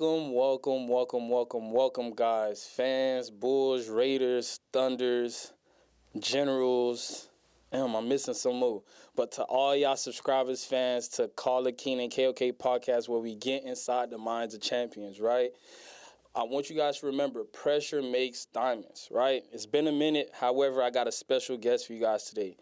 Welcome, guys. Fans, Bulls, Raiders, Thunders, Generals. Damn, I'm missing some more. But to all y'all subscribers, fans, to Call the King and KOK podcast, where we get inside the minds of champions, right? I want you guys to remember, pressure makes diamonds, right? It's been a minute. However, I got a special guest for you guys today.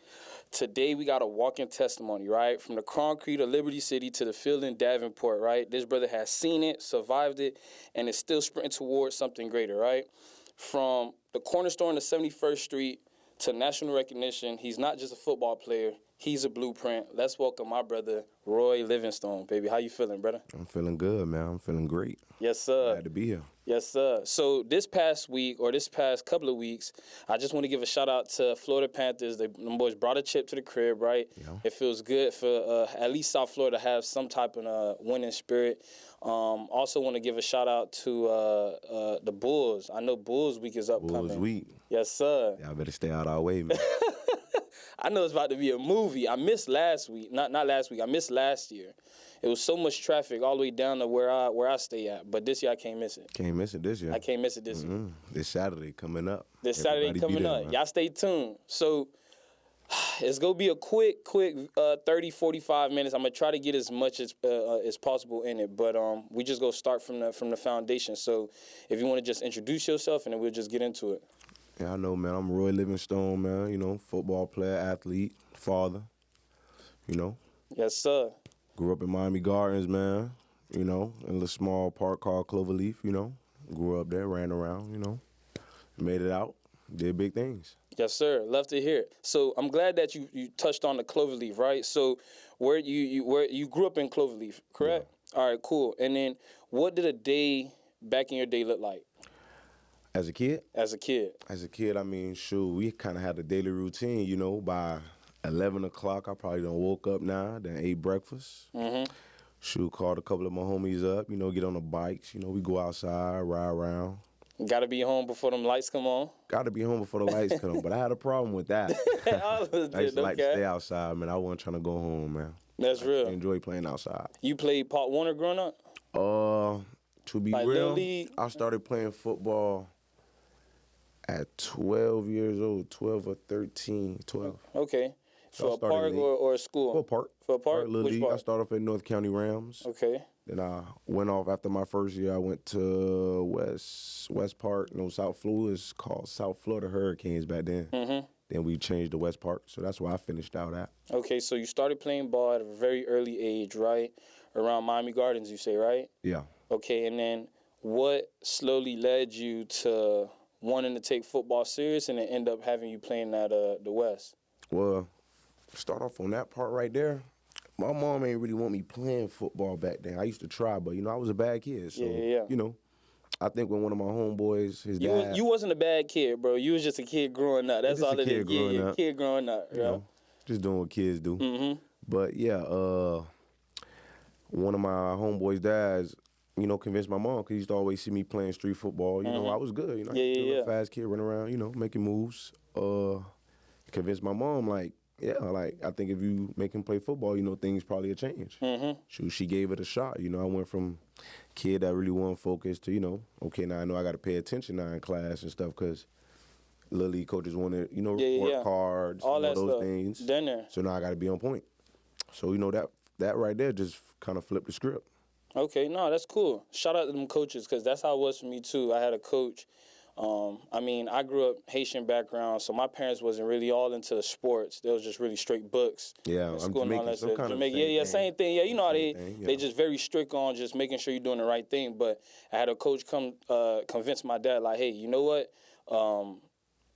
Today, we got a walking testimony, right? From the concrete of Liberty City to the field in Davenport, right? This brother has seen it, survived it, and is still sprinting towards something greater, right? From the corner store on the 71st Street to national recognition, he's not just a football player. He's a blueprint. Let's welcome my brother, Roy Livingstone, baby. How you feeling, brother? I'm feeling good, man. I'm feeling great. Yes, sir. Glad to be here. Yes, sir. So this past couple of weeks, I just want to give a shout out to Florida Panthers. Them boys brought a chip to the crib, right? Yeah. It feels good for at least South Florida to have some type of winning spirit. Also want to give a shout out to the Bulls. I know Bulls Week is upcoming. Bulls Week. Yes, sir. Y'all better stay out our way, man. I know it's about to be a movie. I missed last week. Not last week. I missed last year. It was so much traffic all the way down to where I stay at. But this year I can't miss it. Can't miss it this year. I can't miss it this year. This Saturday coming up. Everybody coming up. Man. Y'all stay tuned. So it's going to be a quick 30, 45 minutes. I'm going to try to get as much as possible in it. But we just go start from the foundation. So if you want to just introduce yourself, and then we'll just get into it. Yeah, I know, man. I'm Roy Livingstone, man. You know, football player, athlete, father. You know. Yes, sir. Grew up in Miami Gardens, man. You know, in a little small park called Cloverleaf, you know. Grew up there, ran around, you know. Made it out, did big things. Yes, sir. Love to hear it. So I'm glad that you touched on the Cloverleaf, right? So where you grew up in Cloverleaf, correct? Yeah. All right, cool. And then what did a day back in your day look like? As a kid? As a kid, I mean, shoot, we kind of had a daily routine, you know. By 11 o'clock, I probably done woke up now, then ate breakfast. Mm-hmm. Shoot, called a couple of my homies up, you know, get on the bikes. You know, we go outside, ride around. Got to be home before them lights come on. Got to be home before the lights come on, but I had a problem with that. I used to like to stay outside, man. I wasn't trying to go home, man. That's real. I enjoy playing outside. You played Pop Warner growing up? To be like real, Lily? I started playing football at 12 years old, 12 or 13, 12. Okay. So for a park or a school? For a park. For a park? Which park? I started off at North County Rams. Okay. Then I went off after my first year. I went to West Park, South Florida. It's called South Florida Hurricanes back then. Mm-hmm. Then we changed to West Park, so that's where I finished out at. Okay, so you started playing ball at a very early age, right? Around Miami Gardens, you say, right? Yeah. Okay, and then what slowly led you to wanting to take football serious and then end up having you playing at the West? Well, start off on that part right there. My mom ain't really want me playing football back then. I used to try, but, I was a bad kid. So, I think when one of my homeboys, his dad... You wasn't a bad kid, bro. You was just a kid growing up. That's all it is. Yeah, kid growing up. Yeah. Just doing what kids do. Mm-hmm. But, one of my homeboys' dads, convinced my mom, because he used to always see me playing street football. You know, I was good. I was a fast kid running around, making moves. Convinced my mom, I think if you make him play football, things probably will change. Mm-hmm. She gave it a shot. I went from kid that really wasn't focused to, okay, now I know I got to pay attention now in class and stuff because little league coaches want to, work hard, all that those stuff. things. Done there. So now I got to be on point. So, that right there just kind of flipped the script. Okay, no, that's cool. Shout out to them coaches because that's how it was for me too. I had a coach. I grew up Haitian background, so my parents wasn't really all into the sports. They was just really straight books. Yeah, I'm Jamaican, so kind of same thing. Yeah, you know how they just very strict on just making sure you're doing the right thing. But I had a coach come convince my dad, like, hey, you know what?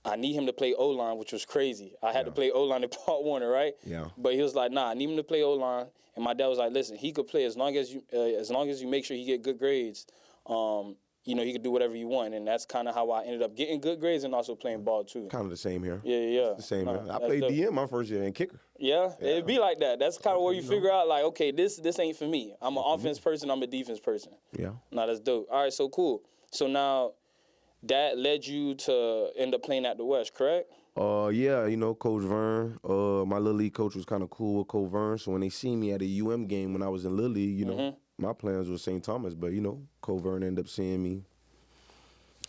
I need him to play O-line, which was crazy. I had to play O-line at Pop Warner, right? Yeah. But he was like, nah, I need him to play O-line. And my dad was like, listen, he could play as long as you make sure he get good grades. He could do whatever you want. And that's kind of how I ended up getting good grades and also playing ball, too. Kind of the same here. Yeah. The same here. I played DM my first year and kicker. Yeah, it'd be like that. That's kind of where you figure out, like, okay, this ain't for me. I'm an offense person. I'm a defense person. Yeah. Nah, that's dope. All right, so cool. So now that led you to end up playing at the West, correct? Coach Vern. My Little League coach was kind of cool with Coach Vern. So when they see me at a UM game when I was in Little League, my plans was St. Thomas, but, you know, Covern ended up seeing me.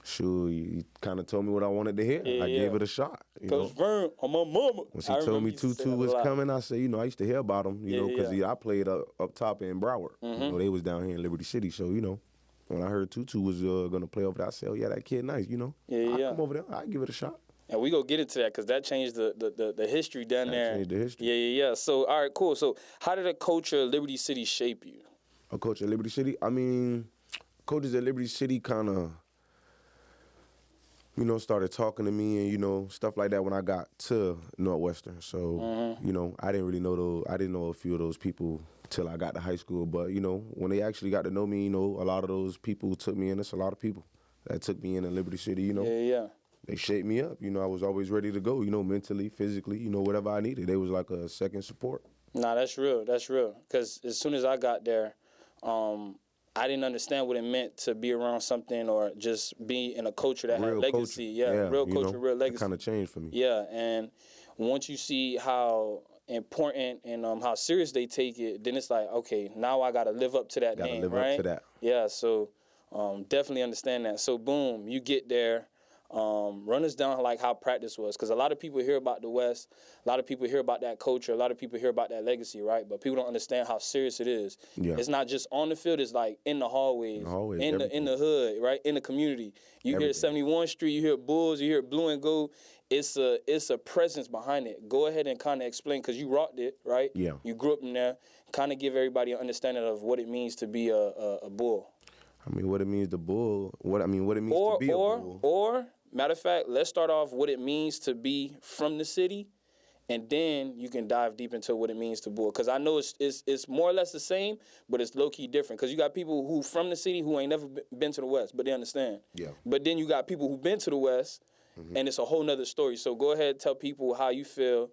Sure, he kind of told me what I wanted to hear. I gave it a shot. Coach Vern, on my mama. Once he told me Tutu was coming, I said, you know, I used to hear about him, you know, because I played up top in Broward. You know, they was down here in Liberty City. So, you know, when I heard Tutu was going to play over there, I said, oh, yeah, that kid nice, you know. I'll come over there. I'll give it a shot. And we go get into that because that changed the history down there. Changed the history. Yeah. So, all right, cool. So, how did a coach at Liberty City shape you? A coach at Liberty City? I mean, coaches at Liberty City kind of, you know, started talking to me and, you know, stuff like that when I got to Northwestern. So, you know, I didn't really know I didn't know a few of those people till I got to high school. But, you know, when they actually got to know me, you know, a lot of those people took me in. It's a lot of people that took me in Liberty City, you know. Yeah. They shaped me up. You know, I was always ready to go, you know, mentally, physically, you know, whatever I needed. They was like a second support. Nah, that's real. That's real. Because as soon as I got there, I didn't understand what it meant to be around something or just be in a culture that had legacy. Yeah, real culture, real legacy. It kind of changed for me. Yeah, and once you see how important and how serious they take it, then it's like, okay, now I got to live up to that name, right? Live up to that. Yeah, so definitely understand that. So, boom, you get there. Run us down like how practice was, because a lot of people hear about the West, a lot of people hear about that culture, a lot of people hear about that legacy, right? But people don't understand how serious it is. Yeah. It's not just on the field; it's like in the hallways, in the hood, right, in the community. You hear 71st Street, you hear Bulls, you hear Blue and Gold. It's a presence behind it. Go ahead and kind of explain, because you rocked it, right? Yeah. You grew up in there. Kind of give everybody an understanding of what it means to be a Bull. I mean, what it means to Bull. What it means to be a Bull. Or matter of fact, let's start off what it means to be from the city, and then you can dive deep into what it means to Bull. Because I know it's more or less the same, but it's low-key different. Because you got people who from the city who ain't never been to the West, but they understand. Yeah. But then you got people who've been to the West, and it's a whole nother story. So go ahead and tell people how you feel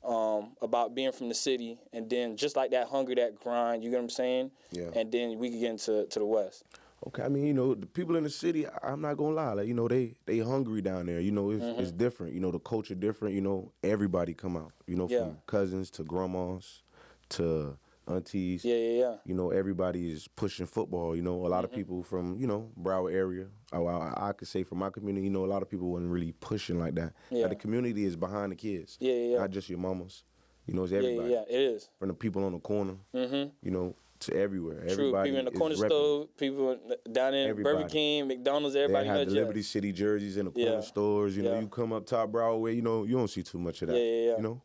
about being from the city, and then just like that hunger, that grind, you get what I'm saying? Yeah. And then we can get into the West. Okay, I mean, you know, the people in the city, I'm not gonna lie, like, you know, they hungry down there. You know, it's different. You know, the culture different. You know, everybody come out. You know, from cousins to grandmas to aunties. Yeah. You know, everybody is pushing football. You know, a lot of people from, you know, Broward area. I could say from my community, you know, a lot of people wasn't really pushing like that. Yeah. Like, the community is behind the kids. Yeah. Not just your mamas. You know, it's everybody. Yeah, it is. From the people on the corner. You know, to everywhere. True. Everybody People in the corner repping. store, people down in Burger King, McDonald's, everybody. They have the Liberty City jerseys in the corner stores. You know, you come up top Broward way, you know, you don't see too much of that. Yeah. You know,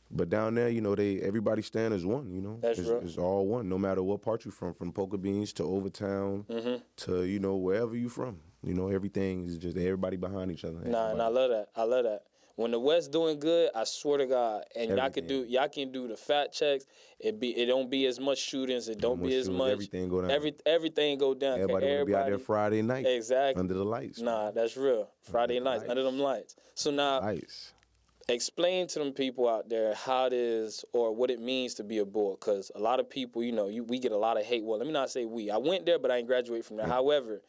but down there, you know, everybody stand as one. You know, it's all one, no matter what part you from Polka Beans to Overtown to, you know, wherever you from. You know, everything is just everybody behind each other. Nah, and I love that. When the West doing good, I swear to God, and y'all can do the fact checks. It don't be as much shootings. It don't be as much. Everything go down. Everything go down. Everybody want to be out there Friday night. Exactly. Under the lights. Nah, that's real. Friday nights under them lights. So now, explain to them people out there how it is or what it means to be a Bull, because a lot of people, you know, we get a lot of hate. Well, let me not say we. I went there, but I ain't graduated from there. However,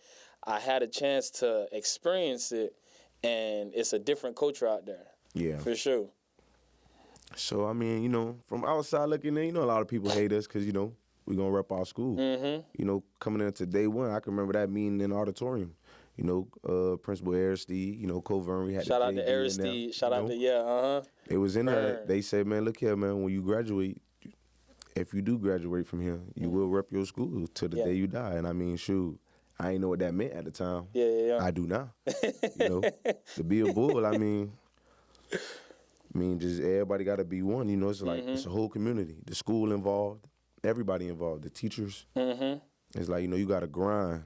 I had a chance to experience it. And it's a different culture out there. Yeah. For sure. So, I mean, you know, from outside looking in, you know, a lot of people hate us because, you know, we going to rep our school. You know, coming into day one, I can remember that meeting in the auditorium. You know, Principal Aristide, you know, Covern, we had shout out to Aristide. Shout out to, It was in there. They said, man, look here, man, when you graduate, if you do graduate from here, you will rep your school till the day you die. And I mean, shoot. I ain't know what that meant at the time. Yeah. I do now. You know, to be a Bull, I mean, just everybody got to be one. You know, it's like it's a whole community. The school involved, everybody involved, the teachers. It's like, you know, you got to grind.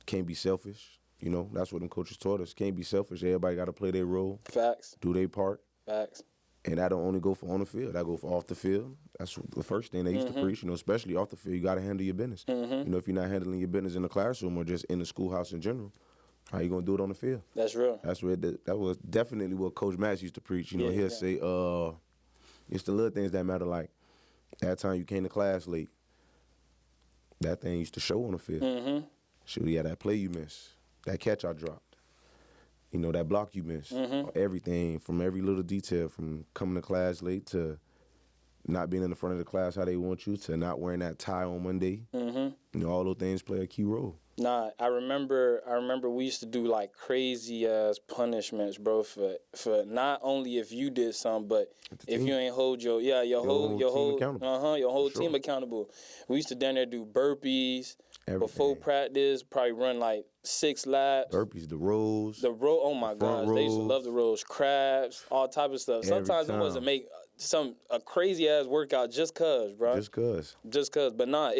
Can't be selfish. You know, that's what them coaches taught us. Can't be selfish. Everybody got to play their role. Facts. Do their part. Facts. And that don't only go for on the field. That go for off the field. That's the first thing they used to preach. You know, especially off the field, you got to handle your business. You know, if you're not handling your business in the classroom or just in the schoolhouse in general, how you gonna do it on the field? That's real. That's where that was definitely what Coach Matz used to preach. You know, he'll say, it's the little things that matter. Like that time you came to class late, that thing used to show on the field. Shoot, yeah, that play you missed, that catch I dropped. You know, that block you missed. Everything, from every little detail, from coming to class late to not being in the front of the class how they want you, to not wearing that tie on Monday. All those things play a key role. Nah, I remember we used to do like crazy ass punishments, bro, for not only if you did something, but if you ain't hold your whole team accountable. We used to down there do burpees before practice, probably run like 6 laps. Burpees, the rolls. Oh my gosh, they used to love the rolls, crabs, all type of stuff. Sometimes it wasn't make a crazy ass workout just cause, bro. Just cause. But nah,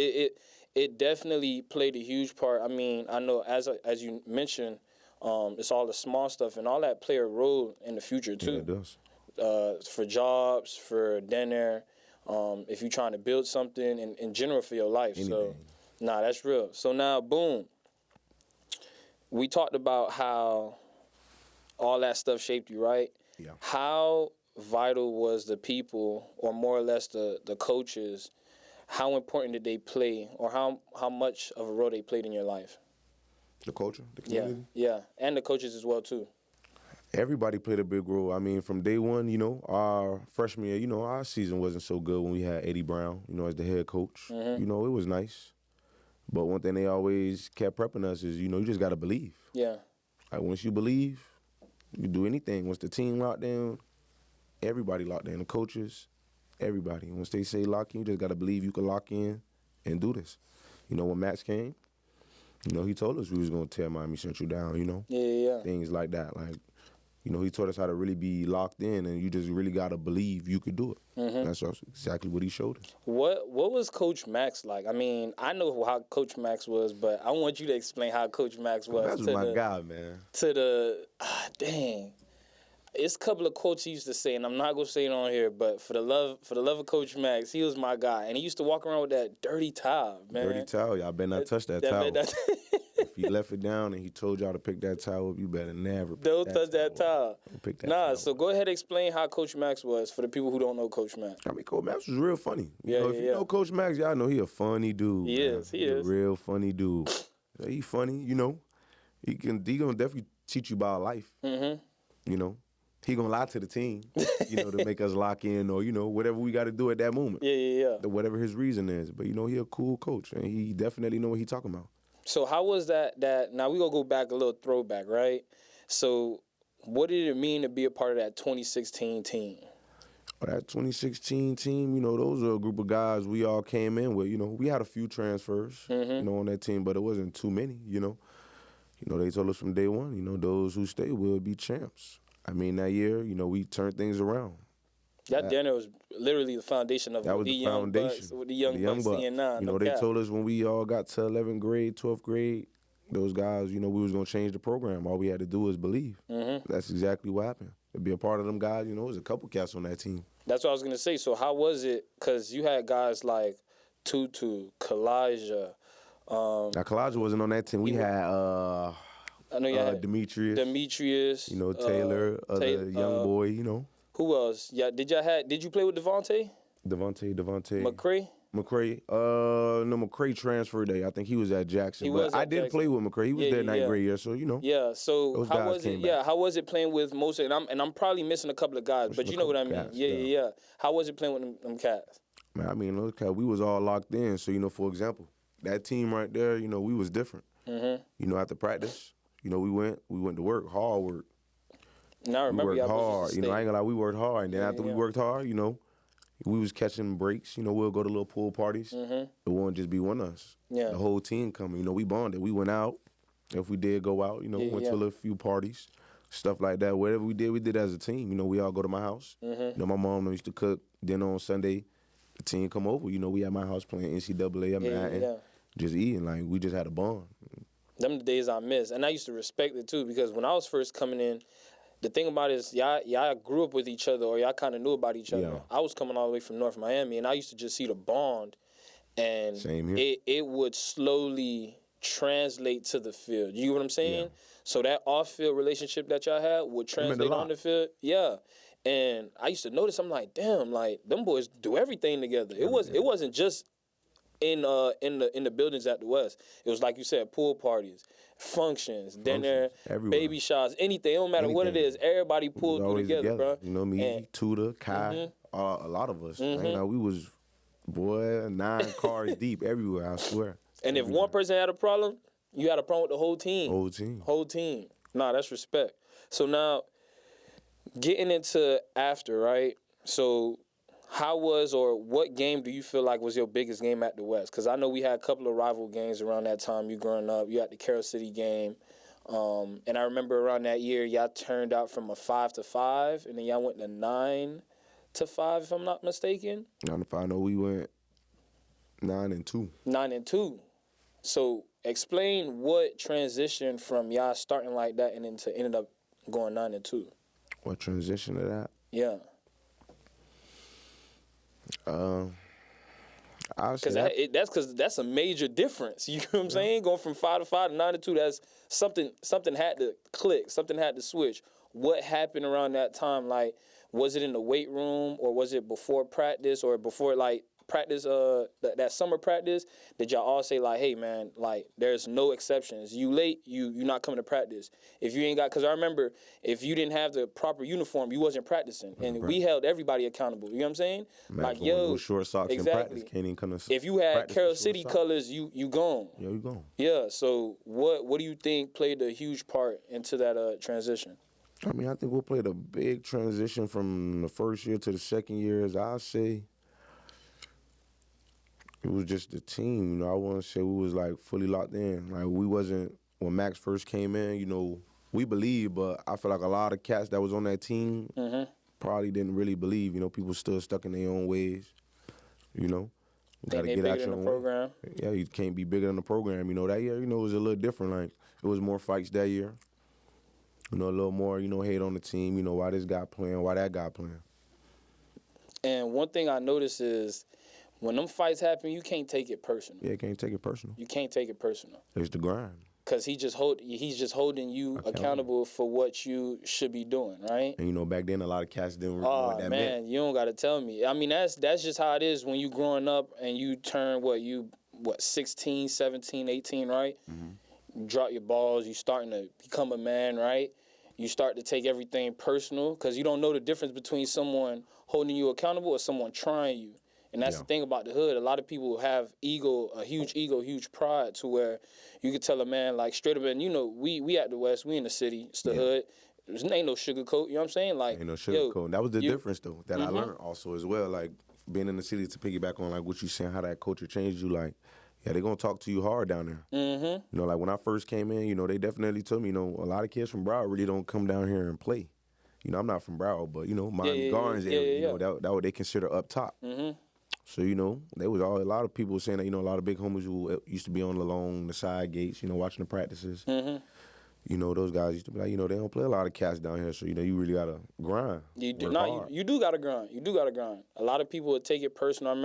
it definitely played a huge part. I mean, I know as you mentioned, it's all the small stuff and all that play a role in the future too. Yeah, it does. For jobs, for dinner, if you're trying to build something in general for your life. Anything. So, nah, that's real. So now, boom. We talked about how all that stuff shaped you, right? Yeah. How vital was the people, or more or less the coaches? How important did they play, or how much of a role they played in your life? The culture, the community? Yeah, and the coaches as well, too. Everybody played a big role. I mean, from day one, our freshman year, our season wasn't so good when we had Eddie Brown, as the head coach. It was nice. But one thing they always kept prepping us is, you just got to believe. Yeah. Like, once you believe, you can do anything. Once the team locked down, everybody locked in. The coaches, everybody. Once they say lock in, you just got to believe you can lock in and do this. When Max came, he told us we was going to tear Miami Central down, Yeah. Things like that. Like, he taught us how to really be locked in, and you just really got to believe you could do it. That's exactly what he showed us. What was Coach Max like? I mean, I know how Coach Max was, but I want you to explain how Coach Max was. Max was my guy, man. Dang. It's a couple of quotes he used to say, and I'm not gonna say it on here, but for the love of Coach Max, he was my guy, and he used to walk around with that dirty towel, man. Dirty towel, y'all better not touch that towel. If he left it down and he told y'all to pick that towel up, you better never touch that towel. Don't pick that towel. So go ahead and explain how Coach Max was for the people who don't know Coach Max. I mean, Coach Max was real funny. If you know Coach Max, y'all know he a funny dude. He is. A real funny dude. He funny, He gonna definitely teach you about life. He gonna lie to the team, to make us lock in or, whatever we got to do at that moment. Yeah. Whatever his reason is. But, he a cool coach, and he definitely know what he talking about. So how was that now we gonna go back a little throwback, right? So what did it mean to be a part of that 2016 team? Well, that 2016 team, those are a group of guys we all came in with. We had a few transfers, on that team, but it wasn't too many, They told us from day one, those who stay will be champs. I mean, that year, we turned things around. That dinner was literally the foundation of the young Bucks, with the young Bucks seeing now. They told us when we all got to 11th grade, 12th grade, those guys, we was going to change the program. All we had to do was believe. That's exactly what happened. To be a part of them guys, there was a couple cats on that team. That's what I was going to say. So how was it? Because you had guys like Tutu, Kalijah. Now, Kalijah wasn't on that team. We had... I know you had Demetrius, Taylor, young boy, Who else? Yeah, did you play with Devontae? McCray. No, McCray transferred there. I think he was at Jackson. I did play with McCray. He was there ninth grade year, so Yeah. So how was it? Yeah, how was it playing with most? And I'm probably missing a couple of guys, but you know what I mean. Cats, yeah. How was it playing with them cats? Man, I mean, those cats, we was all locked in. So for example, that team right there, we was different. After practice. We went to work, hard work. Now I remember we worked hard. I ain't gonna lie, we worked hard. And then after we worked hard, we was catching breaks. We'll go to little pool parties. It won't just be one of us. Yeah. The whole team coming. We bonded. We went out. If we did go out, we went to a little few parties, stuff like that. Whatever we did as a team. We all go to my house. My mom used to cook dinner on Sunday. The team come over. We at my house playing NCAA at Manhattan, just eating. Like, we just had a bond. Them the days I miss. And I used to respect it, too, because when I was first coming in, the thing about it is y'all grew up with each other or y'all kind of knew about each other. Yeah. I was coming all the way from North Miami, and I used to just see the bond, and it would slowly translate to the field. You know what I'm saying? Yeah. So that off-field relationship that y'all had would translate on the field. Yeah. And I used to notice, I'm like, damn, like, them boys do everything together. It wasn't just in the buildings at the West. It was like you said, pool parties, functions, dinner, baby showers, anything. It don't matter what it is. Everybody pulled through together, bro. Me, Tudor, Kai, a lot of us. Mm-hmm. We was, 9 cars deep everywhere, I swear. And if one person had a problem, you had a problem with the whole team. Whole team. Nah, that's respect. So now, getting into after, right? So how was or what game do you feel like was your biggest game at the West? Because I know we had a couple of rival games around that time you growing up. You had the Carroll City game. And I remember around that year, y'all turned out from a 5-5, and then y'all went to 9-5, if I'm not mistaken. 9-5. No, we went 9-2. 9-2. So explain what transitioned from y'all starting like that and then to ended up going 9-2. What transition to that? Yeah. Because that's a major difference. You know what I'm saying? Going from 5-5 to 9-2, that's something had to click, something had to switch. What happened around that time? Like, was it in the weight room or was it before practice or before practice? That summer practice, did y'all all say like, hey man, like there's no exceptions. You late, you not coming to practice. If you ain't got, because I remember if you didn't have the proper uniform, you wasn't practicing, and we held everybody accountable. You know what I'm saying? Man, like yo, short socks in practice, can't even come to. If you had Carroll City colors, you gone. Yeah, you gone. Yeah. So what do you think played a huge part into that transition? I mean, I think we played a big transition from the first year to the second year, as I say. It was just the team, I wouldn't say we was like fully locked in. Like we wasn't, when Max first came in, we believed, but I feel like a lot of cats that was on that team probably didn't really believe. People still stuck in their own ways. You got to get out your own program. Yeah, you can't be bigger than the program. That year, it was a little different. Like it was more fights that year. A little more, hate on the team. Why this guy playing, why that guy playing. And one thing I noticed is, when them fights happen, you can't take it personal. Yeah, you can't take it personal. You can't take it personal. It's the grind. Because he's just holding you accountable for what you should be doing, right? And back then a lot of cats didn't really know what that meant. Oh man, you don't gotta tell me. I mean that's just how it is when you growing up and you turn 16, 17, 18, right? Mm-hmm. You drop your balls, you starting to become a man, right? You start to take everything personal because you don't know the difference between someone holding you accountable or someone trying you. And that's the thing about the hood. A lot of people have a huge pride to where you could tell a man like straight up, and we at the West, we in the city, it's the hood. There's ain't no sugarcoat, you know what I'm saying? Like ain't no sugarcoat. And that was the difference though that I learned also as well. Like being in the city, to piggyback on like what you saying, how that culture changed you. Like they're gonna talk to you hard down there. Mm-hmm. Like when I first came in, they definitely told me, a lot of kids from Broward really don't come down here and play. I'm not from Broward, but Miami Gardens area, that what they consider up top. Mm-hmm. So, there was a lot of people saying that, a lot of big homies who used to be along the side gates, watching the practices. Mm-hmm. Those guys used to be like, they don't play a lot of cats down here, so, you really got to grind. You do got to grind. You do got to grind. A lot of people would take it personal. I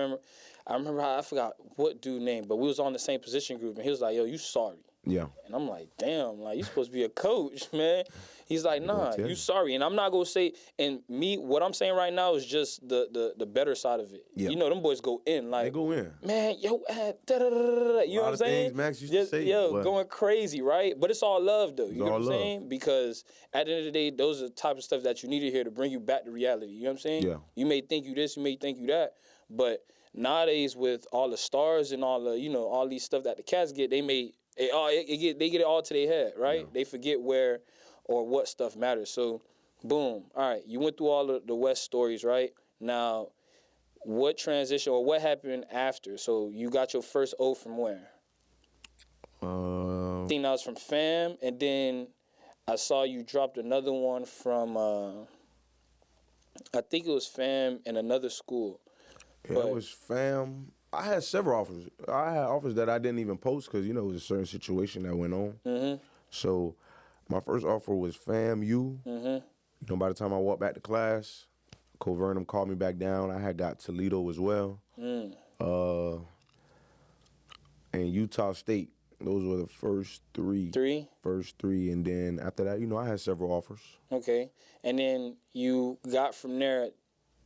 remember how, I forgot what dude name, but we was on the same position group, and he was like, yo, you sorry. Yeah. And I'm like, damn, like, you supposed to be a coach, man. He's like, nah, you sorry. And I'm not going to say, and me, what I'm saying right now is just the better side of it. Yeah. Them boys go in. Like, they go in. Man, yo, da-da-da-da-da. You know what I'm saying? Things Max used to say. Yo, going crazy, right? But it's all love, though. You know what I'm saying? Because at the end of the day, those are the type of stuff that you need to hear to bring you back to reality. You know what I'm saying? Yeah. You may think you this, you may think you that, but nowadays with all the stars and all the, all these stuff that the cats get, they get it all to their head, right? Yeah. They forget where or what stuff matters. So, boom. All right, you went through all the West stories, right? Now, what transition or what happened after? So, you got your first O from where? I think that was from FAM, and then I saw you dropped another one from, I think it was FAM and another school. Yeah, it was FAM. I had several offers. I had offers that I didn't even post because, it was a certain situation that went on. Mm-hmm. So my first offer was FAMU. Mm-hmm. By the time I walked back to class, Coach Vernon called me back down. I had got Toledo as well. And Utah State. Those were the first three. First three. And then after that, I had several offers. Okay. And then you got from there.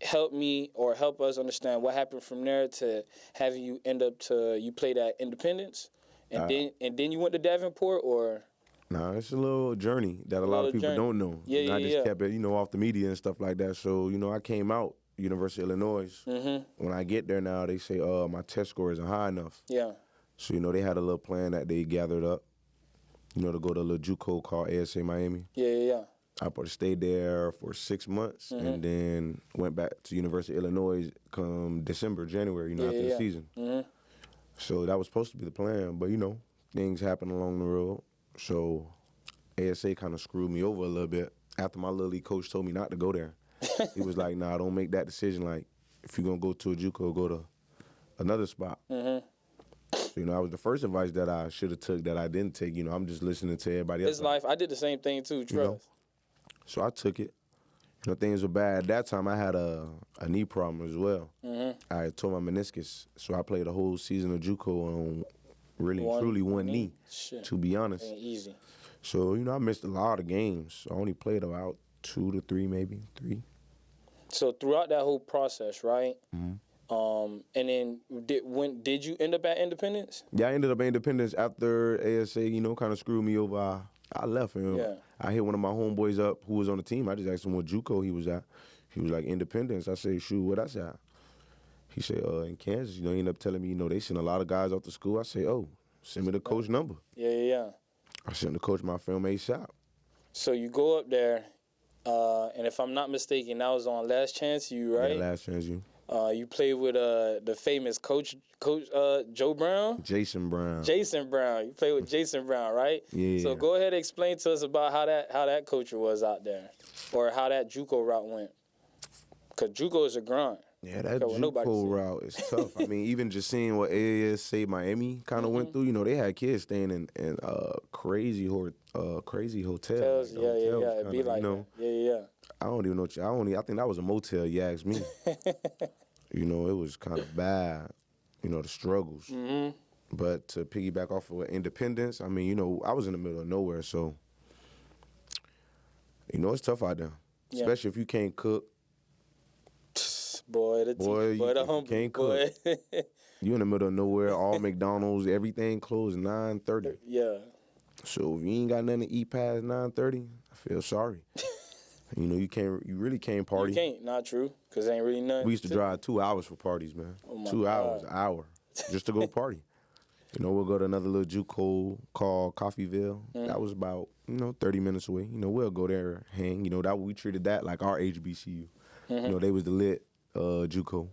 Help me or help us understand what happened from there to having you end up you played at Independence, and then you went to Davenport, or? Nah, it's a little journey that a lot of people don't know. I just kept it, off the media and stuff like that. So, I came out, University of Illinois. When I get there now, they say, my test score isn't high enough. Yeah. So, they had a little plan that they gathered up, to go to a little JUCO called ASA Miami. Yeah. I stayed there for 6 months and then went back to University of Illinois come December, January, after the season. So that was supposed to be the plan, but, things happened along the road. So ASA kind of screwed me over a little bit. After my little league coach told me not to go there, he was like, nah, don't make that decision. Like, if you're going to go to a JUCO, go to another spot. So, that was the first advice that I should have took that I didn't take. I'm just listening to everybody else. It's life. I did the same thing too, trust. So I took it. Things were bad. At that time, I had a knee problem as well. I tore my meniscus. So I played a whole season of JUCO on truly one knee, to be honest. Ain't easy. So, I missed a lot of games. I only played about 2 to 3, maybe 3. So throughout that whole process, right? And then did you end up at Independence? Yeah, I ended up at Independence after ASA, kind of screwed me over. I left him. Yeah. I hit one of my homeboys up who was on the team. I just asked him what JUCO he was at. He was like, Independence. I said, shoot, what that's at? He said, in Kansas. He ended up telling me, they send a lot of guys off to school. I said, oh, send me the coach number. Yeah. I sent the coach my film ASAP. So you go up there, and if I'm not mistaken, that was on Last Chance U, right? Yeah, Last Chance U. You played with the famous coach Joe Brown? Jason Brown. You played with Jason Brown, right? Yeah. So go ahead and explain to us about how that coach was out there, or how that JUCO route went. Because JUCO is a grind. Yeah, that JUCO route is tough. I mean, even just seeing what ASA Miami kind of went through, they had kids staying in crazy hotels. Yeah. It'd be like that. Yeah. I don't even know. I think that was a motel, you ask me. It was kind of bad, the struggles. But to piggyback off of Independence, I mean, I was in the middle of nowhere, so, it's tough out there. Yeah. Especially if you can't cook. Boy, the humble can't boy. Cook. You in the middle of nowhere, all McDonald's, everything closed 9:30. Yeah. So if you ain't got nothing to eat past 9:30, I feel sorry. You really can't party. You can't, not true, because ain't really nothing. We used to drive 2 hours for parties, man. 2 hours, an hour, just to go party. We'll go to another little JUCO called Coffeeville. That was about, 30 minutes away. We'll go there, hang. That we treated that like our HBCU. They was the lit JUCO,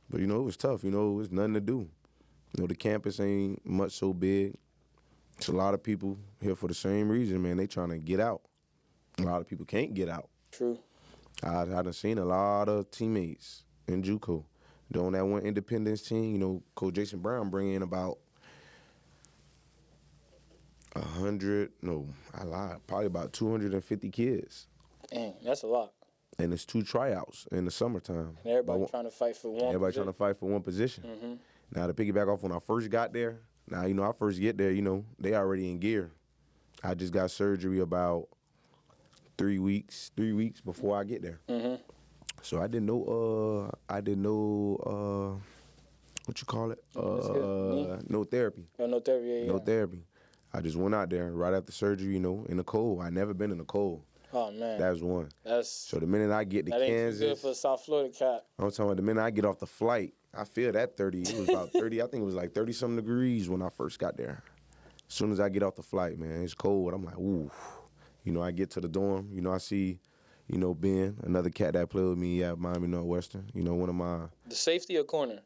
But, it was tough. It was nothing to do. The campus ain't much so big. It's a lot of people here for the same reason, man. They trying to get out. A lot of people can't get out. True. I done seen a lot of teammates in JUCO. On that one Independence team, Coach Jason Brown bring in about 100, no, I lied, probably about 250 kids. Dang, that's a lot. And it's 2 tryouts in the summertime. And everybody trying to fight for one Everybody trying to fight for one position. Now, to piggyback off when I first got there, I first get there, they already in gear. I just got surgery about 3 weeks before I get there. So I didn't know, what you call it? No therapy. Oh, no therapy, yeah. No therapy. I just went out there right after surgery, in the cold. I never been in the cold. Oh, man. That was one. So the minute I get to Kansas. That Kansas. ain't good for a South Florida cat. I'm talking about the minute I get off the flight, I feel that 30. It was about 30. I think it was like 30-something degrees when I first got there. As soon as I get off the flight, man, it's cold. I'm like, ooh. I get to the dorm. I see, Ben, another cat that played with me at Miami Northwestern. One of my... The safety or corner?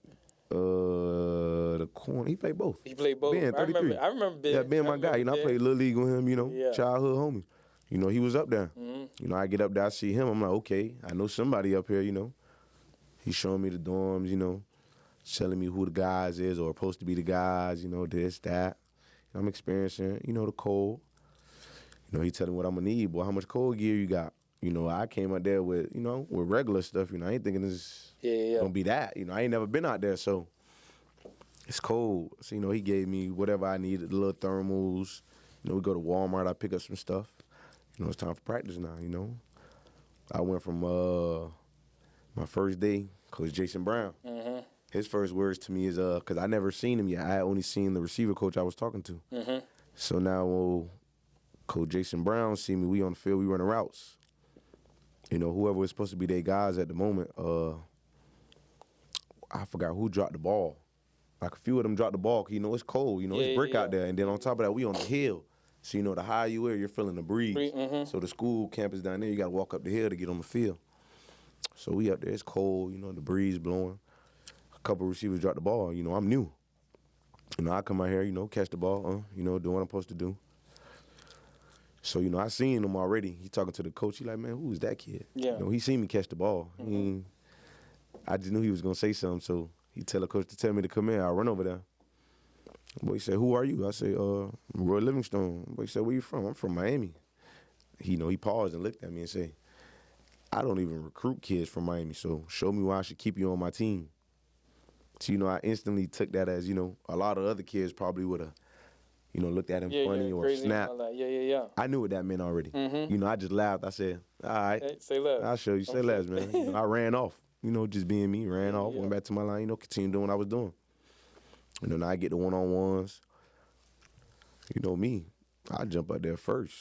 The corner. He played both. He played both? Ben, 33. I remember Ben. Yeah, Ben, my guy. I played Little League with him, childhood homie. He was up there. I get up there, I see him. I'm like, okay, I know somebody up here, He's showing me the dorms, telling me who the guys is or supposed to be the guys, this, that. I'm experiencing, the cold. He telling me what I'm going to need. Boy, how much cold gear you got? I came out there with, with regular stuff. I ain't thinking this going to be that. I ain't never been out there, so it's cold. So, he gave me whatever I needed, the little thermals. We go to Walmart, I pick up some stuff. It's time for practice now, I went from my first day, Coach Jason Brown. His first words to me is, because I never seen him yet. I had only seen the receiver coach I was talking to. So now Coach Jason Brown see me, we on the field, we running routes. whoever was supposed to be their guys at the moment, I forgot who dropped the ball. Like, a few of them dropped the ball. It's cold. It's brick out there. And then on top of that, we on the hill. So, the higher you are, you're feeling the breeze. So the school campus down there, you got to walk up the hill to get on the field. So we up there. It's cold. The breeze blowing. A couple receivers dropped the ball. I'm new. I come out here, catch the ball, do what I'm supposed to do. So, I seen him already. He talking to the coach. He like, man, who is that kid? Yeah. He seen me catch the ball. I just knew he was going to say something, so he tell the coach to tell me to come in. I run over there. Boy, he said, who are you? I say, Roy Livingstone. Boy, he said, where you from? I'm from Miami. He paused and looked at me and said, I don't even recruit kids from Miami, so show me why I should keep you on my team. So, I instantly took that as, a lot of other kids probably would have, looked at him funny or snapped. Yeah. I knew what that meant already. I just laughed. I said, all right. Hey, say less. I'll show you. Say less, man. I ran off. Just being me, ran off, went back to my line, continued doing what I was doing. Now I get the one-on-ones. Me, I jump out there first.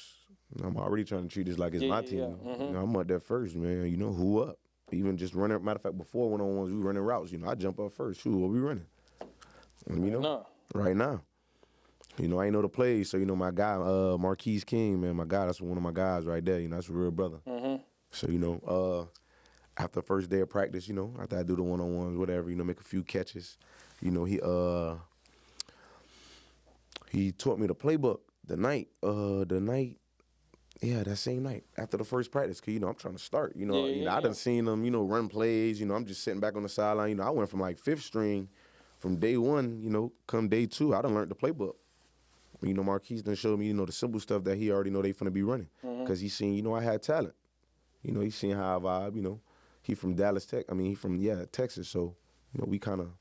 I'm already trying to treat this like it's my team. I'm out there first, man. Who up? Even just running, matter of fact, before one-on-ones, we running routes. I jump up first. Shoot, what we running? Right now. I ain't know the plays, so, my guy, Marquise King, man, my guy, that's one of my guys right there. That's a real brother. So, after the first day of practice, after I do the one-on-ones, whatever, make a few catches, he taught me the playbook that same night after the first practice, because, I'm trying to start. I done seen them, run plays. I'm just sitting back on the sideline. I went from, like, fifth string from day one, come day two, I done learned the playbook. Marquise done showed me, the simple stuff that he already know they finna be running. Because he seen, I had talent. He seen how I vibe, He from Dallas Tech. He from Texas. So, we kind of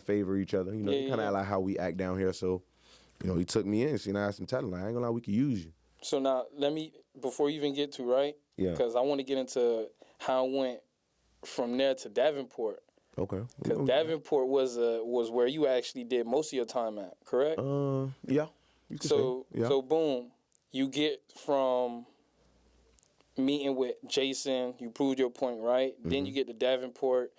favor each other. He kind of like how we act down here. So, he took me in. Seen I had some talent. Like, I ain't gonna lie, we could use you. So now before you even get to right, because I want to get into how it went from there to Davenport. Okay. Because Davenport was where you actually did most of your time at, correct? Yeah. So boom, you get from meeting with Jason, you proved your point, right? Then you get to Davenport.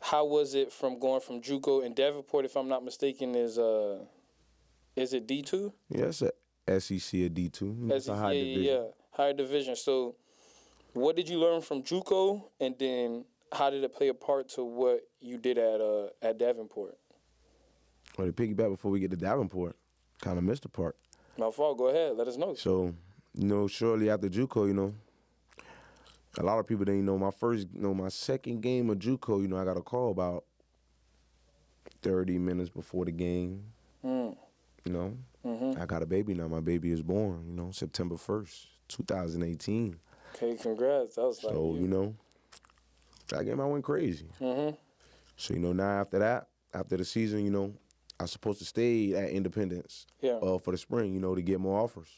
How was it from going from JUCO and Davenport, if I'm not mistaken, is it D2? Yeah, it's a SEC or D2. It's a high division. Yeah, higher division. So what did you learn from JUCO, and then how did it play a part to what you did at Davenport? Well, to piggyback before we get to Davenport, kind of missed a part. My fault. Go ahead. Let us know. So, shortly after JUCO, a lot of people didn't know my second game of JUCO, I got a call about 30 minutes before the game. I got a baby now. My baby is born, September 1st, 2018. Okay, congrats. That was so, that game I went crazy. So, now after that, after the season, I was supposed to stay at Independence for the spring, to get more offers.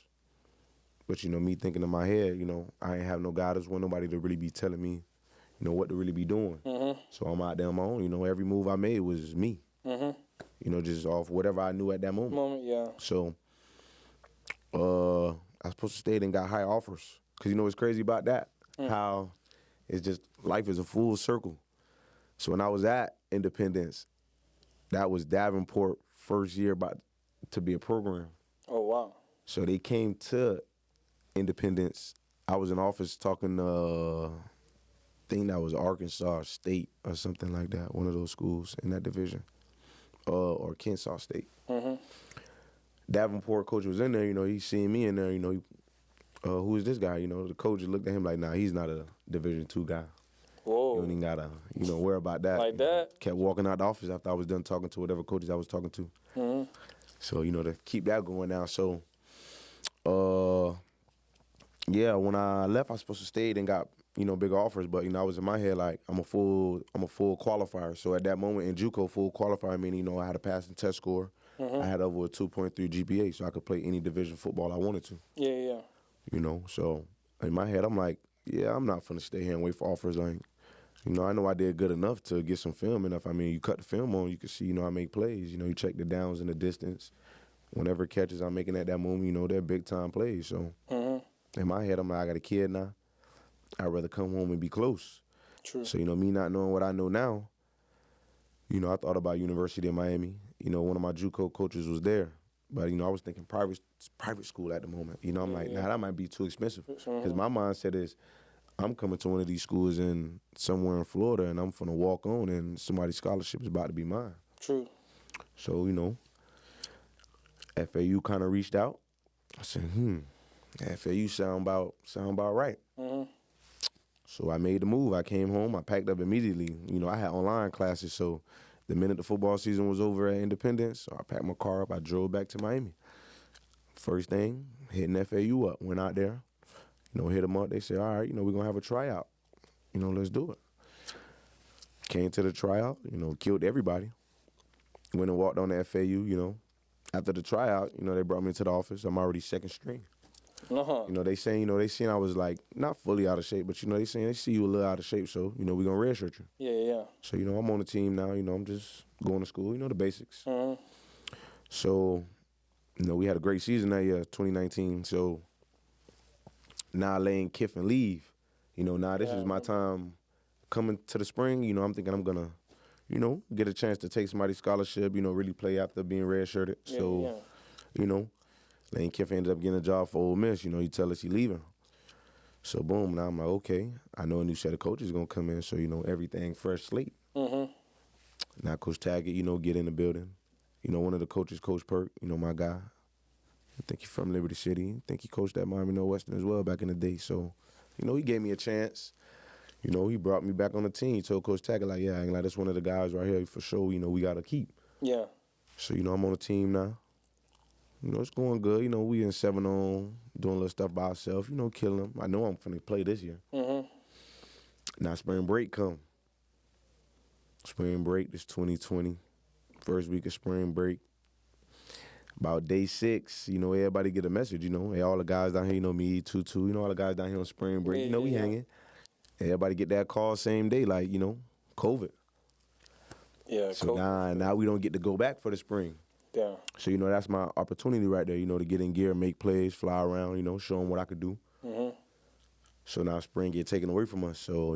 But, me thinking in my head, I ain't have no guidance, want nobody to really be telling me, what to really be doing. So I'm out there on my own. Every move I made was me. Just off whatever I knew at that moment. So I was supposed to stay and got high offers. Because what's crazy about that? How it's just life is a full circle. So when I was at Independence, that was Davenport first year about to be a program. Oh, wow. So they came to Independence. I was in office talking to, I think that was Arkansas State or something like that, one of those schools in that division, or Kennesaw State. Davenport coach was in there, he seen me in there, who is this guy? The coach looked at him like, nah, he's not a Division II guy. Whoa. You don't even gotta, worry about that. Like that? Kept walking out the office after I was done talking to whatever coaches I was talking to. So, to keep that going now. So, when I left, I was supposed to stay and got, bigger offers. But, I was in my head like, I'm a full qualifier. So at that moment in JUCO, full qualifier meaning, I had a passing test score. I had over a 2.3 GPA, so I could play any division football I wanted to. Yeah. So in my head, I'm like, I'm not finna stay here and wait for offers. Like, I know I did good enough to get some film enough. You cut the film on, you can see, I make plays. You check the downs in the distance. Whenever catches I'm making at that moment, they're big time plays. So in my head, I'm like, I got a kid now. I'd rather come home and be close. True. So, me not knowing what I know now, I thought about University of Miami. One of my JUCO coaches was there. But, I was thinking private school at the moment. I'm like, nah, that might be too expensive. Because my mindset is, I'm coming to one of these schools in somewhere in Florida, and I'm finna walk on, and somebody's scholarship is about to be mine. True. So, FAU kind of reached out. I said, FAU sound about right. Mm-hmm. So I made the move. I came home. I packed up immediately. I had online classes, so the minute the football season was over at Independence, so I packed my car up. I drove back to Miami. First thing, hitting FAU up. Went out there, hit them up. They said, all right, we're going to have a tryout. Let's do it. Came to the tryout, killed everybody. Went and walked on the FAU, After the tryout, they brought me to the office. I'm already second string. Uh-huh. They seen I was like not fully out of shape, but they see you a little out of shape, so we gonna redshirt you. Yeah. So I'm on the team now. I'm just going to school. The basics. Mm-hmm. So we had a great season that year, 2019. So now laying Kiff and leave. Now this is my time coming to the spring. I'm thinking I'm gonna, get a chance to take somebody's scholarship. Really play after being redshirted. Yeah, so, Lane Kiff ended up getting a job for Ole Miss. He tell us he leaving. So, boom, now I'm like, okay, I know a new set of coaches going to come in, so, everything fresh slate. Mm-hmm. Now Coach Taggart, get in the building. One of the coaches, Coach Perk, my guy. I think he's from Liberty City. I think he coached at Miami Northwestern as well back in the day. So, he gave me a chance. He brought me back on the team. He told Coach Taggart, like, yeah, that's one of the guys right here for sure, we got to keep. Yeah. So, I'm on the team now. It's going good. We in 7-on, doing a little stuff by ourselves, killing them. I know I'm finna play this year. Mm-hmm. Now spring break come. Spring break is 2020. First week of spring break. About day 6, everybody get a message, Hey, all the guys down here, me, Tutu, all the guys down here on spring break, we hanging. Everybody get that call same day, like, COVID. Yeah, so COVID. Now we don't get to go back for the spring. Yeah. So, that's my opportunity right there, to get in gear, make plays, fly around, show them what I could do. Mm-hmm. So now spring get taken away from us. So,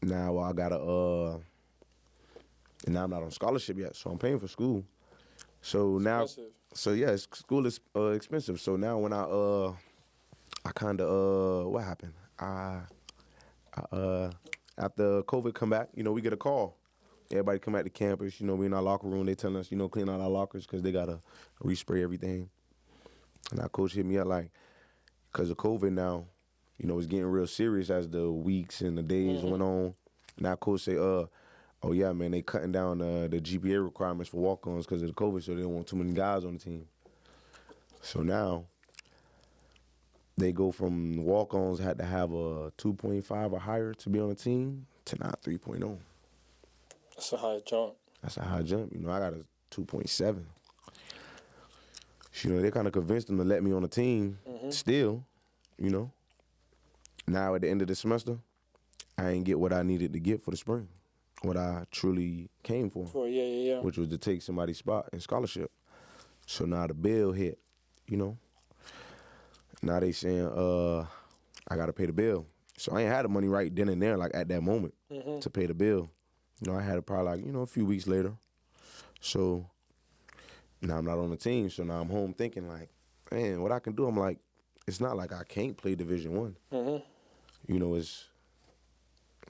now I got to, and now I'm not on scholarship yet, so I'm paying for school. So now, school is expensive. So now when I kind of, what happened? After COVID come back, we get a call. Everybody come back to campus, we in our locker room. They telling us, clean out our lockers because they got to respray everything. And our coach hit me up like, because of COVID now, it's getting real serious as the weeks and the days went on. Now coach say, oh yeah, man, they cutting down the GPA requirements for walk-ons because of the COVID, so they don't want too many guys on the team. So now they go from walk-ons had to have a 2.5 or higher to be on the team to now 3.0. That's a high jump. That's a high jump. I got a 2.7. They kind of convinced them to let me on the team still, Now at the end of the semester, I ain't get what I needed to get for the spring, what I truly came for. Yeah. Which was to take somebody's spot in scholarship. So now the bill hit, Now they saying, I got to pay the bill. So I ain't had the money right then and there, like at that moment, to pay the bill. I had it probably like, a few weeks later. So now I'm not on the team. So now I'm home thinking like, man, what I can do? I'm like, it's not like I can't play Division I. It's,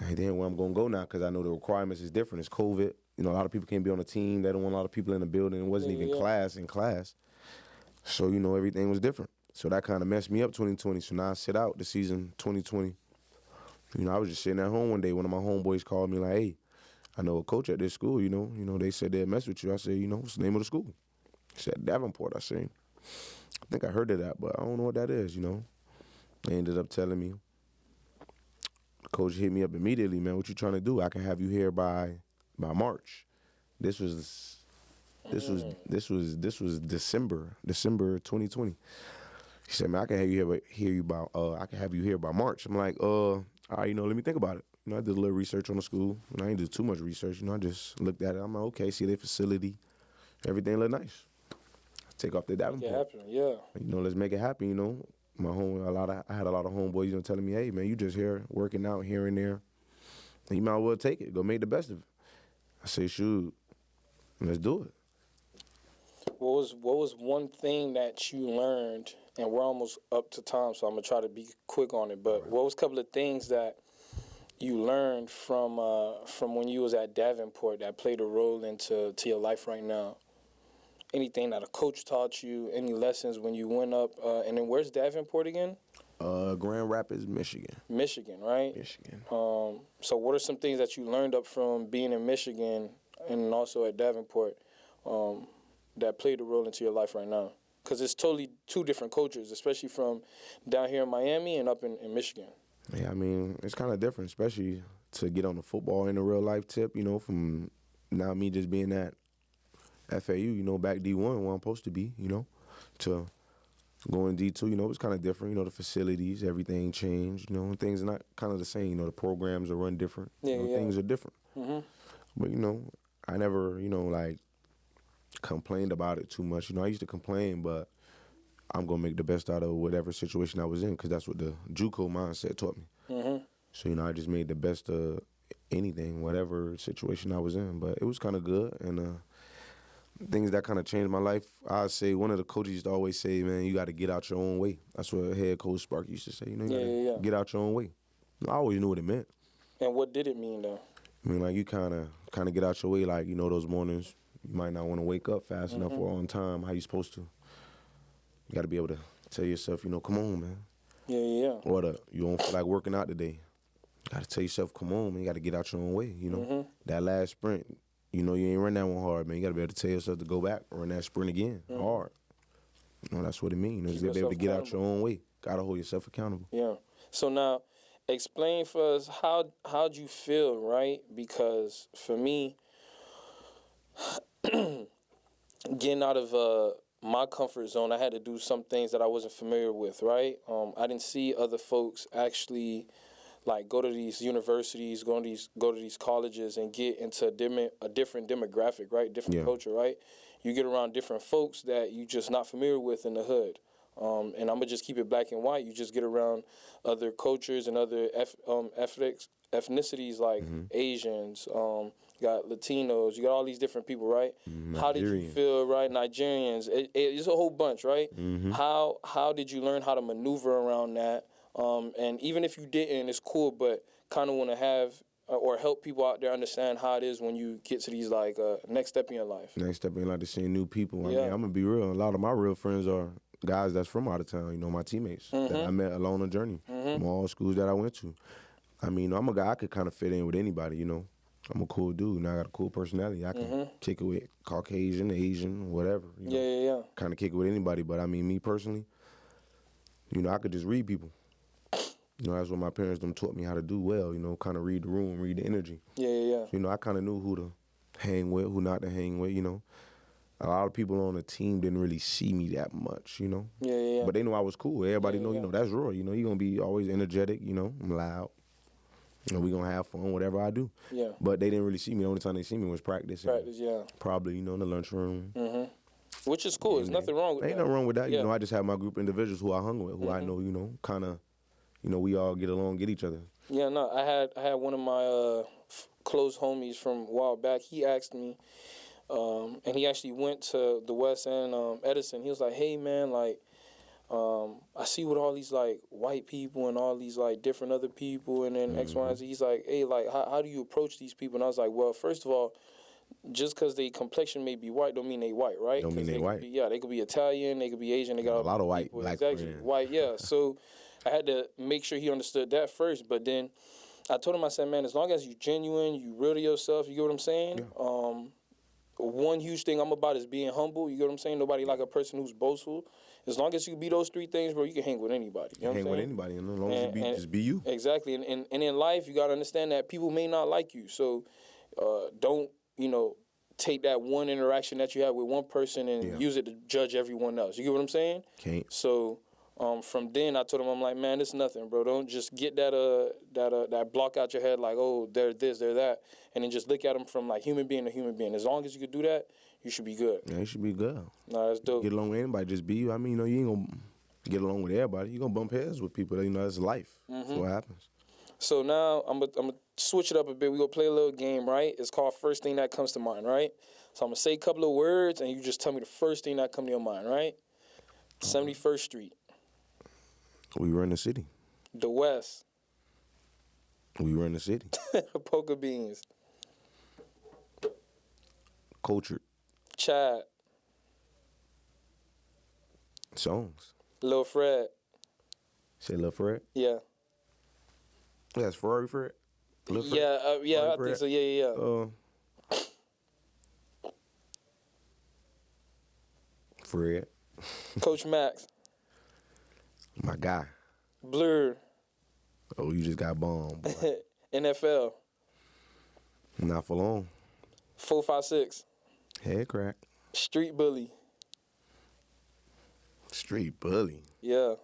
hey, then where I'm going to go now because I know the requirements is different. It's COVID. A lot of people can't be on the team. They don't want a lot of people in the building. It wasn't even class in class. So, everything was different. So that kind of messed me up 2020. So now I sit out the season 2020. I was just sitting at home one day. One of my homeboys called me like, hey, I know a coach at this school, they said they'd mess with you. I said, what's the name of the school? He said, Davenport. I said, I think I heard of that, but I don't know what that is, They ended up telling me. The coach hit me up immediately, man, what you trying to do? I can have you here by March. This was December 2020. He said, man, I can have you here by March. I'm like, all right, let me think about it. I did a little research on the school. I didn't do too much research. I just looked at it. I'm like, okay, see their facility. Everything look nice. Take off the Davenport. Make it happen, yeah. Let's make it happen, I had a lot of homeboys, telling me, hey, man, you just here working out here and there. You might as well take it. Go make the best of it. I say, shoot, let's do it. What was one thing that you learned, and we're almost up to time, so I'm going to try to be quick on it, but what was a couple of things that you learned from when you was at Davenport that played a role into your life right now? Anything that a coach taught you, any lessons when you went up, and then where's Davenport again? Grand Rapids, Michigan. Michigan, right? Michigan. So what are some things that you learned up from being in Michigan and also at Davenport that played a role into your life right now? Because it's totally two different cultures, especially from down here in Miami and up in Michigan. Yeah, I mean, it's kind of different, especially to get on the football in a real life tip, from now me just being at FAU, back D1 where I'm supposed to be, to going D2, it's kind of different, the facilities, everything changed, things are not kind of the same, the programs are run different, things are different. Mm-hmm. But, I never, complained about it too much. I used to complain, but I'm going to make the best out of whatever situation I was in because that's what the JUCO mindset taught me. Mm-hmm. So, I just made the best of anything, whatever situation I was in. But it was kind of good. And things that kind of changed my life, I'd say one of the coaches used to always say, man, you got to get out your own way. That's what head coach Spark used to say. You got to get out your own way. I always knew what it meant. And what did it mean, though? I mean, like, you kind of get out your way, like, those mornings you might not want to wake up fast enough or on time how you supposed to. You got to be able to tell yourself, come on, man. Yeah. Or you don't feel like working out today. You got to tell yourself, come on, man. You got to get out your own way, That last sprint, you ain't run that one hard, man. You got to be able to tell yourself to go back, run that sprint again, hard. That's what it means. You got to be able to get out your own way. Got to hold yourself accountable. Yeah. So now, explain for us, how'd you feel, right? Because for me, getting out of my comfort zone, I had to do some things that I wasn't familiar with, right? I didn't see other folks actually like go to these universities, go to these colleges and get into a different demographic, right? Different culture, right? You get around different folks that you just not familiar with in the hood. And I'm going to just keep it black and white. You just get around other cultures and other ethnicities like Asians, you got Latinos, you got all these different people, right? How did you feel, right? Nigerians, it's a whole bunch, right? How did you learn how to maneuver around that? And even if you didn't, it's cool, but kind of want to have or help people out there understand how it is when you get to these, like, next step in your life. Next step in your life to seeing new people. I mean, I'm going to be real. A lot of my real friends are guys that's from out of town, my teammates that I met along the journey from all schools that I went to. I mean, I'm a guy I could kind of fit in with anybody, I'm a cool dude, and I got a cool personality. I can kick it with Caucasian, Asian, whatever. Kind of kick it with anybody. But, I mean, me personally, I could just read people. That's what my parents taught me how to do well, kind of read the room, read the energy. So, I kind of knew who to hang with, who not to hang with, A lot of people on the team didn't really see me that much, But they know I was cool. Everybody know, that's Roy. You're going to be always energetic, I'm loud. We going to have fun, whatever I do. Yeah. But they didn't really see me. The only time they see me was practice. Probably, in the lunchroom. Which is cool. There's nothing wrong with that. Ain't nothing wrong with that. I just have my group of individuals who I hung with, who I know, kind of, we all get along, get each other. Yeah, no, I had one of my close homies from a while back. He asked me, and he actually went to the West End, Edison. He was like, hey, man, like, I see with all these, like, white people and all these, like, different other people and then X, Y, and Z. He's like, hey, like, how do you approach these people? And I was like, well, first of all, just because their complexion may be white don't mean they white, right? Don't mean they white. They could be Italian, they could be Asian. They got a lot of white, people. black exactly. friends. White, yeah. So I had to make sure he understood that first. But then I told him, I said, man, as long as you genuine, you real to yourself, you get what I'm saying? Yeah. One huge thing I'm about is being humble. You get what I'm saying? Nobody like a person who's boastful. As long as you be those three things, bro, you can hang with anybody. You know what I'm saying? Hang with anybody, and as long as you just be you. Exactly. And in life, you got to understand that people may not like you. So don't, take that one interaction that you have with one person and use it to judge everyone else. You get what I'm saying? Can't. So from then, I told him, I'm like, man, it's nothing, bro. Don't just get that block out your head like, oh, they're this, they're that, and then just look at them from, like, human being to human being. As long as you could do that, you should be good. Yeah, you should be good. Nah, that's dope. Get along with anybody, just be you. I mean, you ain't get along with everybody. You're going to bump heads with people. You know, that's life. That's what happens. So now I'm gonna switch it up a bit. We're going to play a little game, right? It's called First Thing That Comes to Mind, right? So I'm going to say a couple of words, and you just tell me the first thing that comes to your mind, right? 71st Street. We run the city. The West. We run the city. Poker beans. Culture. Chad. Songs. Lil Fred. Say Lil Fred? Yeah. That's Ferrari Fred? Lil Fred? Yeah, I think so. Yeah. Fred. Coach Max. My guy. Blur. Oh, you just got bombed, boy. NFL. Not for long. 456. Head crack. Street Bully. Street bully. Yeah.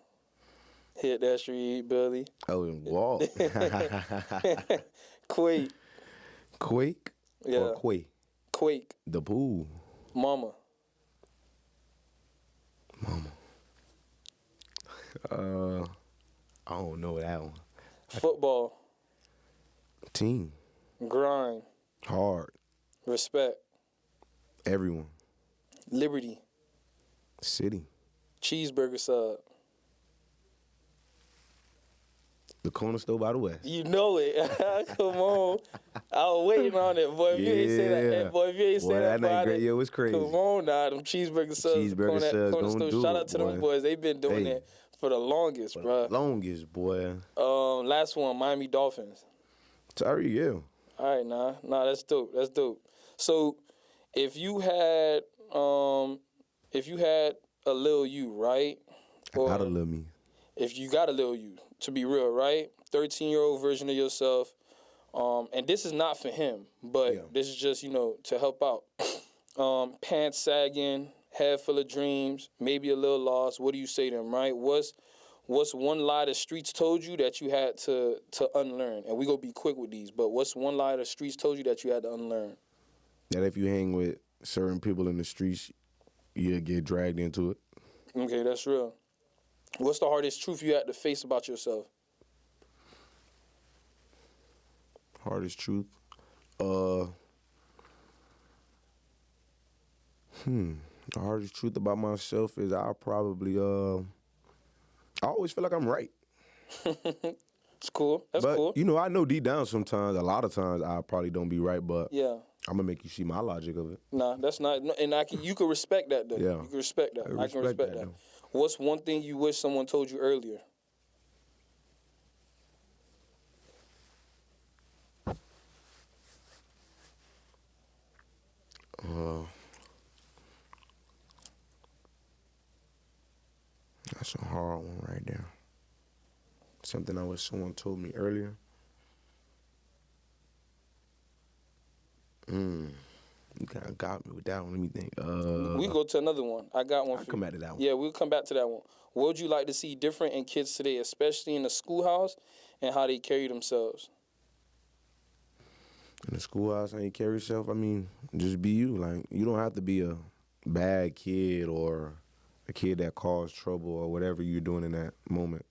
Hit that street bully. Oh, and walk. Quake. Quake? Yeah. Or Quake? Quake. The pool. Mama. I don't know that one. Football. Team. Grind. Hard. Respect. Everyone. Liberty. City. Cheeseburger sub. The corner store by the West. You know it. Come on. I was waiting on it, boy. If you ain't say that, hey, boy, if you ain't say that, night great. Yo, it's crazy. Come on now. Them cheeseburger subs. Cheeseburger subs corner gonna store. do Shout it, out to boy. them boys. They've been doing it for the longest, bro. Longest, boy. Last one, Miami Dolphins. Sorry, yeah. All right, nah, that's dope. That's dope. So, if you had a Lil You, right? I got a Lil Me. If you got a Lil You, to be real, right? 13-year-old version of yourself. And this is not for him, but this is just, to help out. Pants sagging, head full of dreams, maybe a little lost. What do you say to him, right? What's one lie the streets told you that you had to unlearn? And we gonna be quick with these, but what's one lie the streets told you that you had to unlearn? That if you hang with certain people in the streets, you'll get dragged into it. Okay, that's real. What's the hardest truth you had to face about yourself? Hardest truth? The hardest truth about myself is I probably, I always feel like I'm right. It's cool. That's cool. But, I know deep down sometimes, a lot of times, I probably don't be right, but yeah. I'm going to make you see my logic of it. Nah, that's not, and you can respect that, though. Yeah. You can respect that. I can respect that. What's one thing you wish someone told you earlier? That's a hard one right there. Something I wish someone told me earlier. You kind of got me with that one. Let me think. We can go to another one. I got one I'll for come you. back to that one. Yeah, we'll come back to that one. What would you like to see different in kids today, especially in the schoolhouse and how they carry themselves? In the schoolhouse, how you carry yourself, I mean, just be you. Like, you don't have to be a bad kid or a kid that caused trouble or whatever you're doing in that moment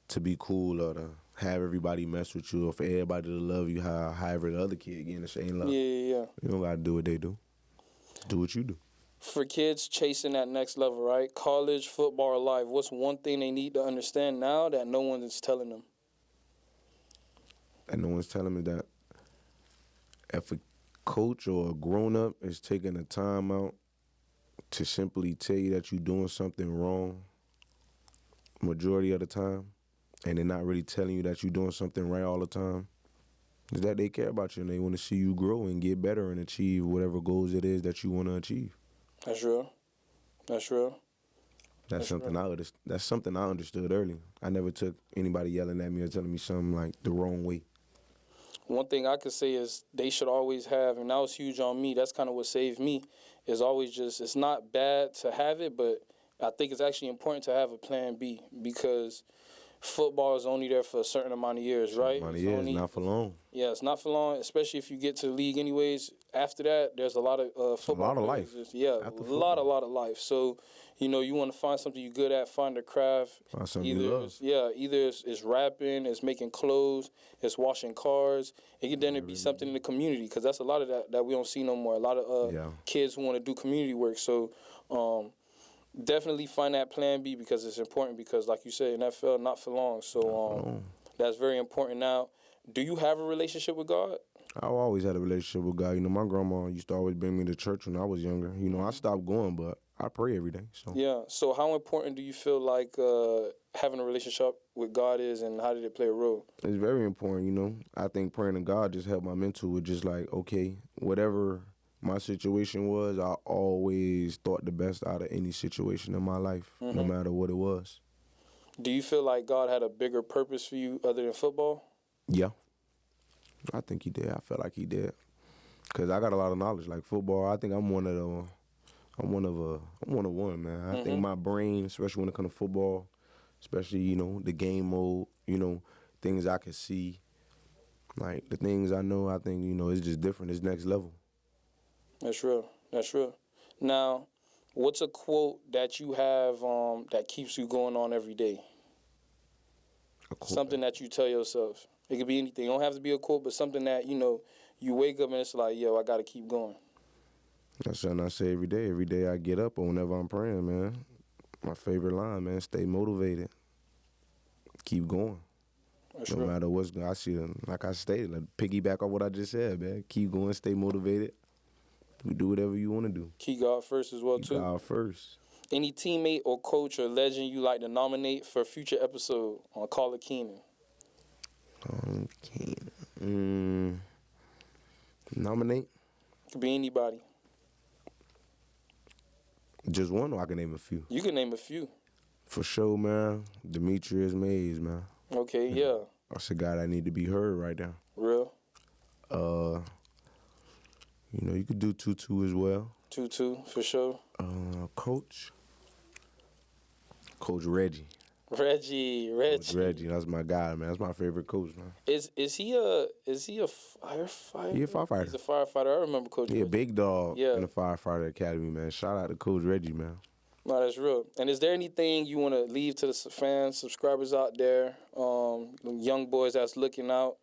to be cool or to have everybody mess with you or for everybody to love you however the other kid getting the same love. Yeah. You don't got to do what they do. Do what you do. For kids chasing that next level, right? College, football, or life, what's one thing they need to understand now that no one is telling them? And no one's telling me that if a coach or a grown-up is taking the time out to simply tell you that you're doing something wrong majority of the time, and they're not really telling you that you're doing something right all the time, is that they care about you and they want to see you grow and get better and achieve whatever goals it is that you want to achieve. That's real. That's real. That's something I understood early. I never took anybody yelling at me or telling me something like the wrong way. One thing I could say is they should always have, and that was huge on me, that's kind of what saved me, is always just, it's not bad to have it, but I think it's actually important to have a plan B because football is only there for a certain amount of years, right? Not for long. Yeah, it's not for long, especially if you get to the league anyways. after that, there's a lot of football. A lot of life. Yeah, a lot of life. So, you know, you want to find something you're good at, find a craft. Find something you love. Either it's rapping, it's making clothes, it's washing cars. It can then be something in the community, because that's a lot of that we don't see no more. A lot of kids who want to do community work. So, definitely find that plan B, because it's important, because like you said, NFL, not for long. So that's very important. Now, do you have a relationship with God? I always had a relationship with God. You know, my grandma used to always bring me to church when I was younger. You know, I stopped going, but I pray every day. So yeah. So how important do you feel like having a relationship with God is, and how did it play a role? It's very important, you know. I think praying to God just helped my mental with just like, okay, whatever my situation was, I always thought the best out of any situation in my life, no matter what it was. Do you feel like God had a bigger purpose for you other than football? Yeah. I think he did. I felt like he did. Because I got a lot of knowledge. Like football, I think I'm one of one, man. I think my brain, especially when it comes to football, especially, you know, the game mode, you know, things I can see, like the things I know, I think, you know, it's just different. It's next level. That's real. That's real. Now, what's a quote that you have that keeps you going on every day? Something that you tell yourself. It could be anything. It don't have to be a quote, but something that, you know, you wake up and it's like, yo, I got to keep going. That's something I say every day. Every day I get up or whenever I'm praying, man. My favorite line, man, stay motivated. Keep going. That's no real. matter what's going on. I see them, like I stated, like, piggyback off what I just said, man. Keep going, stay motivated. You do whatever you want to do. Keep God first as well, too. God first. Any teammate or coach or legend you like to nominate for a future episode on Call It Keenan? Nominate? Could be anybody. Just one, or I can name a few? You can name a few. For sure, man. Demetrius Mays, man. Okay, yeah. That's a guy that need to be heard right now. Real? You know, you could do Tutu as well. Tutu, for sure. Coach Reggie. Reggie. Coach Reggie, that's my guy, man. That's my favorite coach, man. Is he a firefighter? He a firefighter. He's a firefighter. I remember Coach Reggie. He a big dog in the firefighter academy, man. Shout out to Coach Reggie, man. No, that's real. And is there anything you want to leave to the fans, subscribers out there, young boys that's looking out?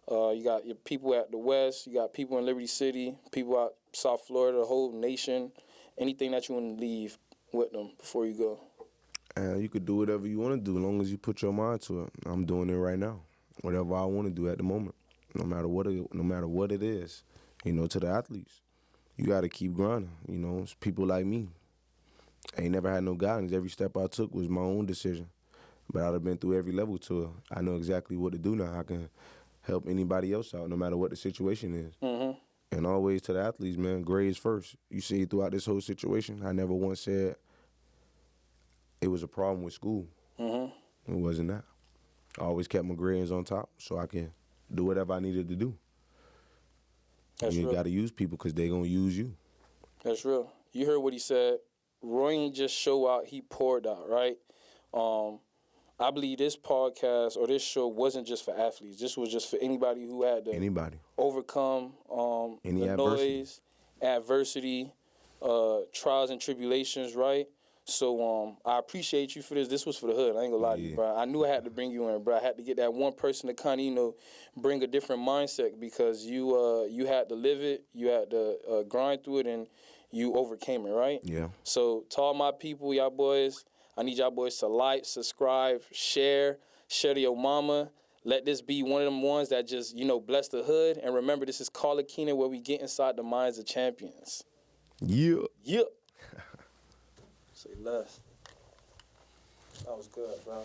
You got your people at the West, you got people in Liberty City, people out South Florida, the whole nation. Anything that you want to leave with them before you go? You could do whatever you want to do as long as you put your mind to it. I'm doing it right now. Whatever I want to do at the moment, no matter what it is. You know, to the athletes, you got to keep grinding. You know, it's people like me. I ain't never had no guidance. Every step I took was my own decision. But I've been through every level to it. I know exactly what to do now. I can help anybody else out no matter what the situation is. And always to the athletes, man, grades first. You see throughout this whole situation, I never once said it was a problem with school. It wasn't that. I always kept my grades on top so I can do whatever I needed to do. That's you real. got to use people because they're going to use you. That's real. You heard what he said. Roy ain't just show out, he poured out, right? I believe this podcast or this show wasn't just for athletes. This was just for anybody who had to overcome any the noise, adversity, trials and tribulations, right? So I appreciate you for this. This was for the hood. I ain't gonna lie to you, bro. I knew I had to bring you in, bro. I had to get that one person to kind of, you know, bring a different mindset because you had to live it, you had to grind through it, and you overcame it, right? Yeah. So to all my people, y'all boys, I need y'all boys to like, subscribe, share to your mama. Let this be one of them ones that just, you know, bless the hood. And remember, this is Call It Keenan, where we get inside the minds of champions. Yeah. Yeah. Say less. That was good, bro.